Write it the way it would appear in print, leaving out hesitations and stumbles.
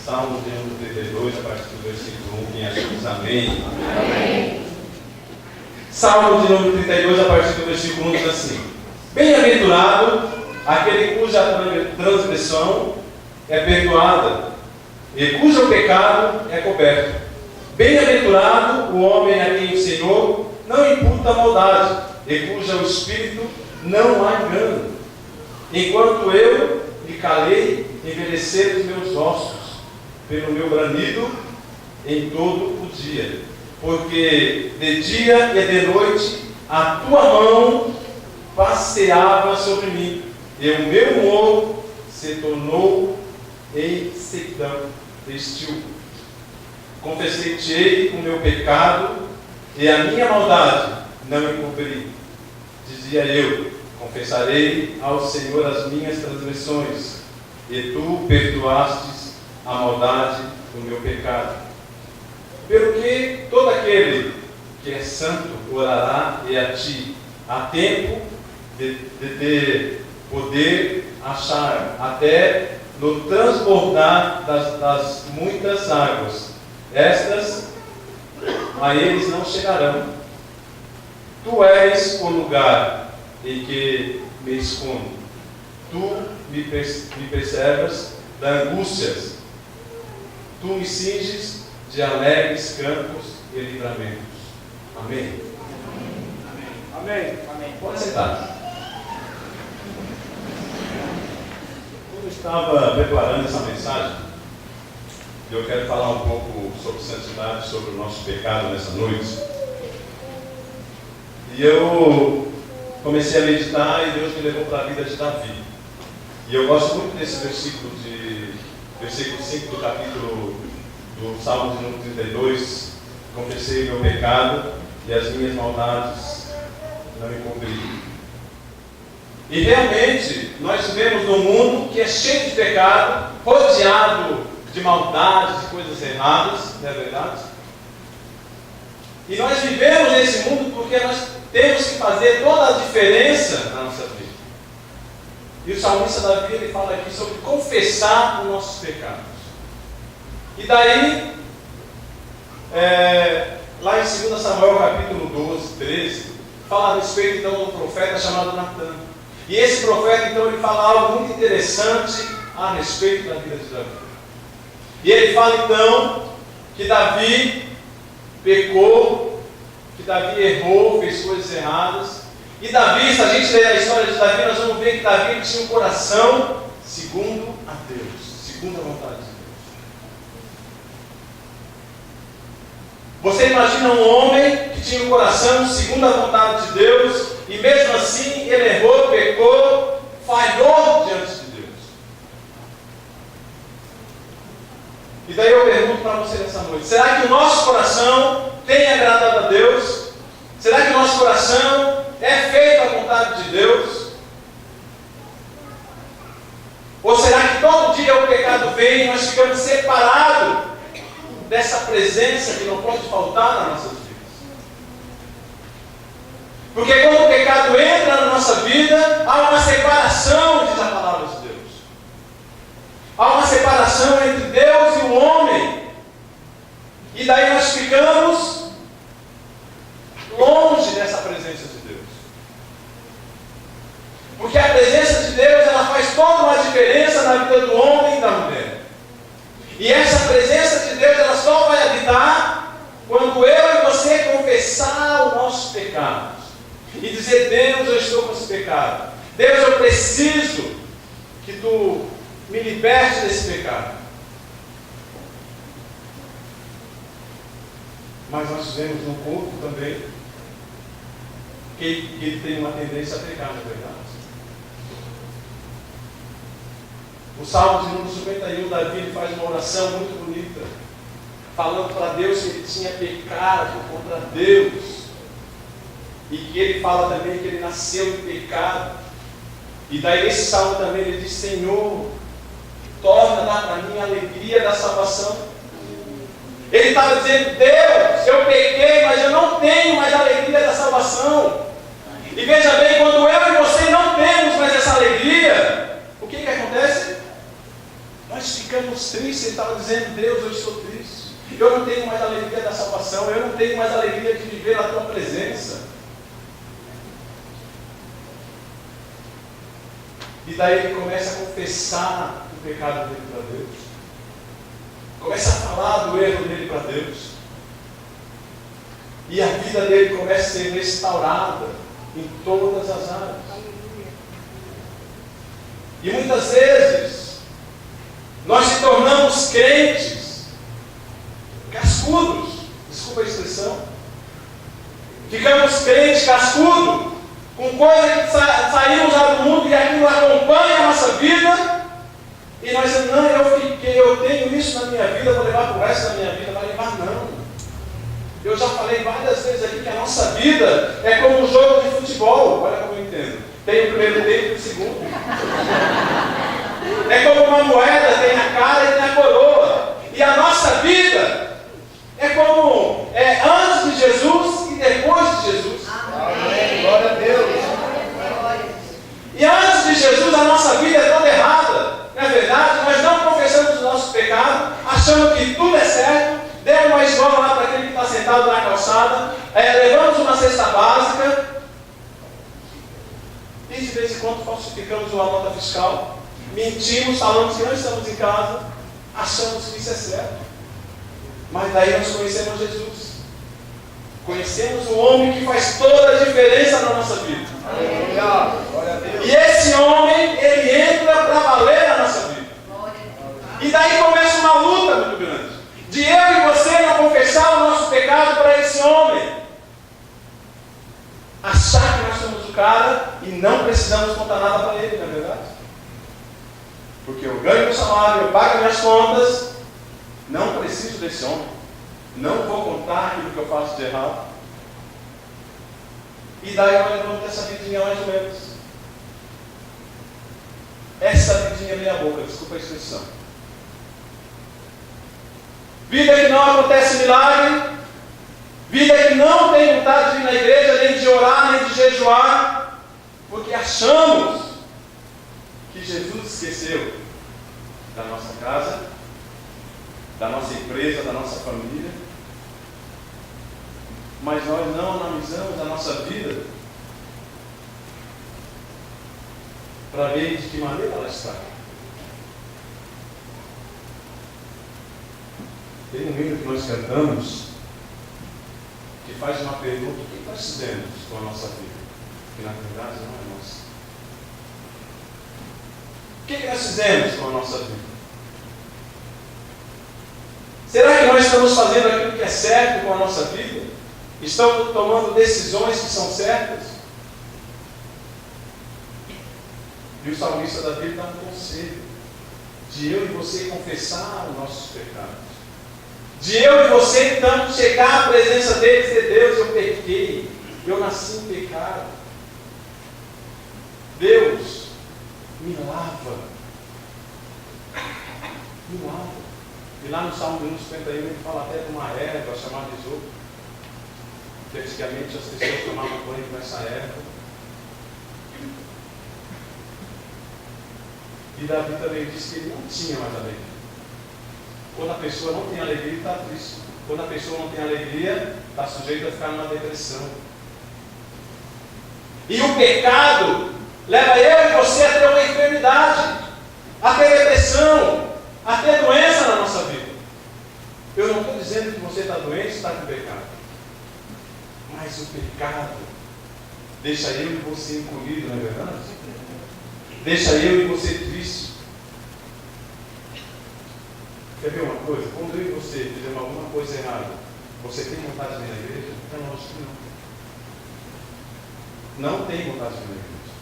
Salmo de número 32, a partir do versículo 1, quem achou diz amém. Amém. Salmo de número 32, a partir do versículo 1, diz assim: Bem-aventurado aquele cuja transgressão é perdoada e cujo pecado é coberto. Bem-aventurado o homem a quem o Senhor não imputa maldade e cujo espírito não há engano. Enquanto eu me calei, envelheceram os meus ossos pelo meu bramido em todo o dia. Porque de dia e de noite a tua mão passeava sobre mim, e o meu humor se tornou em sequidão, estil. Confessei-te o meu pecado, e a minha maldade não encobri. Dizia eu: confessarei ao Senhor as minhas transgressões, e tu perdoastes a maldade do meu pecado. Pelo que todo aquele que é santo orará, e a ti há tempo de poder achar, até no transbordar das muitas águas. Estas a eles não chegarão. Tu és o lugar em que me escondo. Tu me preservas da angústias. Tu me cinges de alegres cantos e livramentos. Amém. Amém. Amém. Pode sentar. Quando eu estava preparando essa mensagem, eu quero falar um pouco sobre santidade, sobre o nosso pecado nessa noite. E eu comecei a meditar e Deus me levou para a vida de Davi. E eu gosto muito desse versículo 5 do capítulo do Salmo de número 32. Confessei o meu pecado e as minhas maldades não encobri. E realmente nós vivemos num mundo que é cheio de pecado, rodeado de maldades, de coisas erradas, não é verdade? E nós vivemos nesse mundo porque nós temos que fazer toda a diferença na nossa vida. E o salmista Davi, ele fala aqui sobre confessar os nossos pecados. E daí, lá em 2 Samuel capítulo 12, 13, fala a respeito então de um profeta chamado Natan. E esse profeta então ele fala algo muito interessante a respeito da vida de Davi. E ele fala então que Davi pecou, que Davi errou, fez coisas erradas. E Davi, se a gente ler a história de Davi, nós vamos ver que Davi tinha um coração segundo a Deus, segundo a vontade de Deus. Você imagina um homem que tinha um coração segundo a vontade de Deus, e mesmo assim ele errou, pecou, falhou diante de Deus. E daí eu pergunto para você nessa noite: será que o nosso coração tem agradado a Deus? Será que o nosso coração é feito à vontade de Deus? Ou será que todo dia o pecado vem e nós ficamos separados dessa presença que não pode faltar nas nossas vidas? Porque quando o pecado entra na nossa vida, há uma separação, diz a palavra de Deus. Há uma separação entre Deus e o homem. E daí nós ficamos longe dessa presença de Deus. Porque a presença de Deus, ela faz toda uma diferença na vida do homem e da mulher. E essa presença de Deus, ela só vai habitar quando eu e você confessar os nossos pecados. E dizer: Deus, eu estou com esse pecado. Deus, eu preciso que tu me liberte desse pecado. Mas nós vemos no corpo também que ele tem uma tendência a pecar, na verdade. O Salmo de número 51, Davi, ele faz uma oração muito bonita, falando para Deus que ele tinha pecado contra Deus. E que ele fala também que ele nasceu em pecado. E daí nesse salmo também ele diz: Senhor, torna para mim a alegria da salvação. Ele estava dizendo: Deus, eu pequei, mas eu não tenho mais a alegria da salvação. E veja bem, quando eu e você não temos mais essa alegria, o que acontece? Nós nós ficamos tristes. Ele estava dizendo: Deus, eu estou triste. Eu não tenho mais alegria da salvação. Eu não tenho mais alegria de viver a tua presença. E daí ele começa a confessar o pecado dele para Deus. Começa a falar do erro dele para Deus. E a vida dele começa a ser restaurada em todas as áreas. E muitas vezes nós se tornamos crentes cascudos. Desculpa a expressão. Ficamos crentes cascudos, com coisas que saímos lá do mundo e aquilo acompanha a nossa vida. E nós dizemos: não, eu tenho isso na minha vida, vou levar para o resto da minha vida. Vai levar não. Eu já falei várias vezes aqui que a nossa vida é como um jogo de futebol. Olha como eu entendo. Tem o primeiro tempo e o segundo. É como uma moeda, tem a cara e tem a coroa. E a nossa vida é como antes de Jesus e depois de Jesus. Amém. Glória a Deus. E antes de Jesus a nossa vida é toda errada. Não é verdade? Nós não confessamos o nosso pecado, achando que tudo é certo, demos uma esmola lá para aquele que está sentado na calçada, levamos uma cesta básica, e de vez em quando falsificamos uma nota fiscal, mentimos, falamos que não estamos em casa, achamos que isso é certo. Mas daí nós conhecemos Jesus. Conhecemos o homem que faz toda a diferença na nossa vida. E esse homem, ele entra para valer na nossa vida. E daí começa uma luta muito grande. De eu e você não confessar o nosso pecado para esse homem. Achar que nós somos o cara e não precisamos contar nada para ele, não é verdade? Porque eu ganho meu salário, eu pago minhas contas, não preciso desse homem. Não vou contar aquilo que eu faço de errado. E daí nós vamos ter essa vidinha mais ou menos. Essa vidinha meia boca, desculpa a expressão. Vida que não acontece milagre. Vida que não tem vontade de ir na igreja, nem de orar, nem de jejuar. Porque achamos que Jesus esqueceu da nossa casa, da nossa empresa, da nossa família. Mas nós não analisamos a nossa vida para ver de que maneira ela está. Tem um hino que nós cantamos que faz uma pergunta: o que nós fizemos com a nossa vida? Que na verdade não é nossa. O que nós fizemos com a nossa vida? Será que nós estamos fazendo aquilo que é certo com a nossa vida? Estamos tomando decisões que são certas? E o salmista Davi dá um conselho: de eu e você confessar os nossos pecados. De eu e você então chegar à presença dele e dizer: Deus, eu pequei, eu nasci em pecado. Deus, me lava. Me lava. E lá no Salmo 51 ele fala até de uma erva chamada isopo. Que antigamente as pessoas tomavam banho com essa erva. E Davi também disse que ele não tinha mais alegria. Quando a pessoa não tem alegria, está triste. Quando a pessoa não tem alegria, está sujeita a ficar numa depressão. E o pecado leva eu e você a ter uma enfermidade, a ter depressão, a ter doença na nossa vida. Eu não estou dizendo que você está doente e está com pecado. Mas o pecado deixa eu e você encolhido, não é verdade? Deixa eu e você triste. Quer ver uma coisa? Quando eu e você fizemos alguma coisa errada, você tem vontade de ir na igreja? É lógico que não. Não tem vontade de ir na igreja.